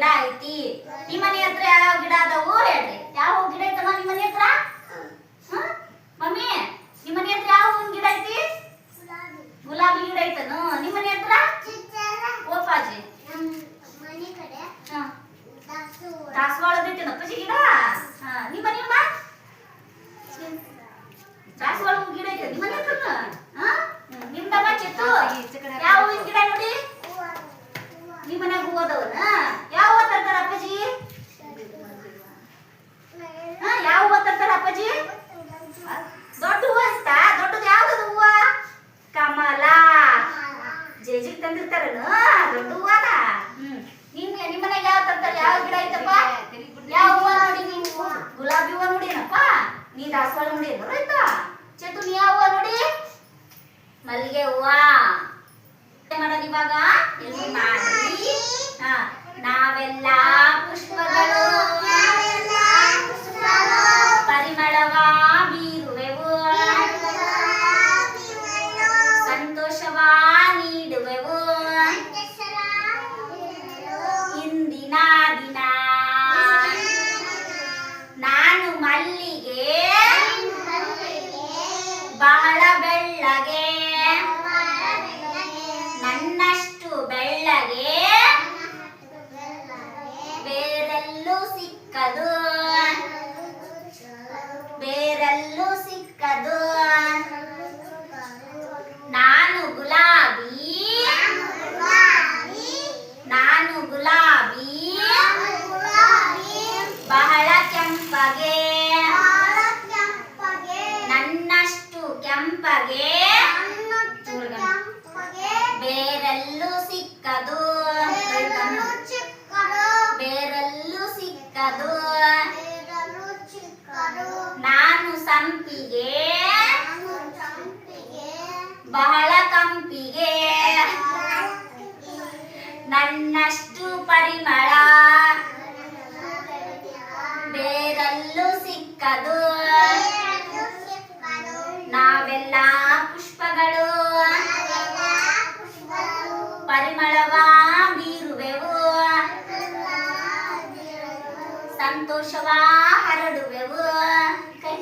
ಗಿಡ ಐತಿ. ನಿಮ್ಮ ಮನೆ ಹತ್ರ ಯಾವ ಗಿಡ ಅದಾವು ಹೇಳ್ರಿ. ಯಾವ ಗಿಡ ಐತಮ್ಮ ನಿಮ್ಮ ಮನೆ ಹತ್ರ? ಮಮ್ಮಿ ನಿಮ್ಮ ಮನೆ ಹತ್ರ ಯಾವ ಹೂವಿನ ಗಿಡ ಐತಿ? ಗುಲಾಬಿ ಗಿಡ ಐತನು ನಿಮ್ಮ ಮನೆ ಹತ್ರ? ಓಪಾಜಿ ದಾಸವಾಳದ ಐತೇನಪ್ಪಾಜಿ ಗಿಡ? ನಿಮ್ಮ ಮನೆಯಮ್ಮ ದಾಸವಾಳ ಗಿಡ ಐತೆ ನಿಮ್ಮ ಮನೆ ಹತ್ರ? ನಿಮ್ದಮ್ಮ ಚಿತ್ತು ಯಾವ ಹೂವಿನ ಗಿಡ ನೋಡಿ? ನಿಮ್ಮ ಮನ್ಯಾಗ ಹೂ ಅದಾವನ? ಯಾವ ಹೂವ ತರ್ತಾರ ಅಪ್ಪಾಜಿ? ಯಾವ ಹೂವ ತರ್ತಾರ ಅಪ್ಪಾಜಿ? ದೊಡ್ಡ ಹೂವ ಐತಾ? ದೊಡ್ಡದು ಯಾವ್ದದು ಹೂವ? ಕಮಲ ಜೇಜಿಗೆ ತಂದಿರ್ತಾರನು ದೊಡ್ಡ ಹೂವನ? ನಿಮ್ಮ ಮನೆಗೆ ಯಾವ ತರ್ತಾರ? ಯಾವ ಗಿಡ ಐತಪ್ಪ? ಯಾವ ಹೂವ ನೋಡಿ ನೀವು? ಗುಲಾಬಿ ಹೂವ ನೋಡಿ ಏನಪ್ಪ? ನೀ ದಾಸವಾಳ ನೋಡಿ ಏನು ಆಯ್ತಾ? ಚೇತು ನೀ ಯಾವ ಹೂವ ನೋಡಿ? ಮಲ್ಲಿಗೆ ಹೂವ. ಮಾಡೋದು ಇವಾಗ ಎಲ್ಲಿ ಮಾಡಿ ನಾವೆಲ್ಲ ಪುಷ್ಪಗಳು ಪರಿಮಳವ ಬೀರುವೆವು, ಸಂತೋಷವ ನೀಡುವೆವು ಇಂದಿನ ದಿನ. ನಾನು ಮಲ್ಲಿಗೆ ಬಹಳ ಬೆಳ್ಳಗೆ, ನನ್ನಷ್ಟು ಬೆಳ್ಳಗೆ ಬೇರೆಲ್ಲೂ ಸಿಕ್ಕದು, ಬೇರೆಲ್ಲೂ ಸಿಕ್ಕದು. ನಾನು ಗುಲಾಬಿ, ನಾನು ಗುಲಾಬಿ ಬಹಳ ಕೆಂಪಗೆ, ನನ್ನಷ್ಟು ಕೆಂಪಗೆ ಬೇರೆಲ್ಲೂ ಸಿಕ್ಕದು, ಬೇರೆಲ್ಲೂ ಸಿಕ್ಕದು. ನಾನು ಸಂಪಿಗೆ ಬಹಳ ಕಂಪಿಗೆ, ನನ್ನಷ್ಟು ಪರಿಮಳ ಬೇರೆಲ್ಲೂ ಸಿಕ್ಕದು. ನಾವೆಲ್ಲ ಪುಷ್ಪಗಳು ಪರಿಮಳವ ಬೀರುವೆವು, ಸಂತೋಷವ ಹರಡುವೆವು. ಕೈ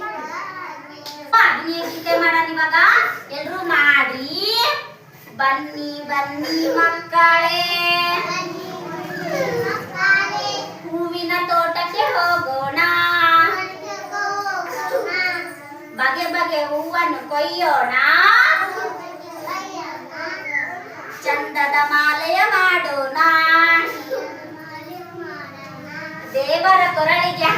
ಕೈ ಮಾಡೋಣ ಇವಾಗ ಎಲ್ರು ಮಾಡ್ರಿ. ಬನ್ನಿ ಬನ್ನಿ ಮಕ್ಕಳೇ, ಹೂವಿನ ತೋಟಕ್ಕೆ ಹೋಗೋಣ, ಬಗೆ ಬಗೆ ಹೂವನ್ನು ಕೊಯ್ಯೋಣ, ಚಂದದ ಮಾಲೆಯ ಮಾಡೋಣ, ದೇವರ ಕೊರಳಿಗೆ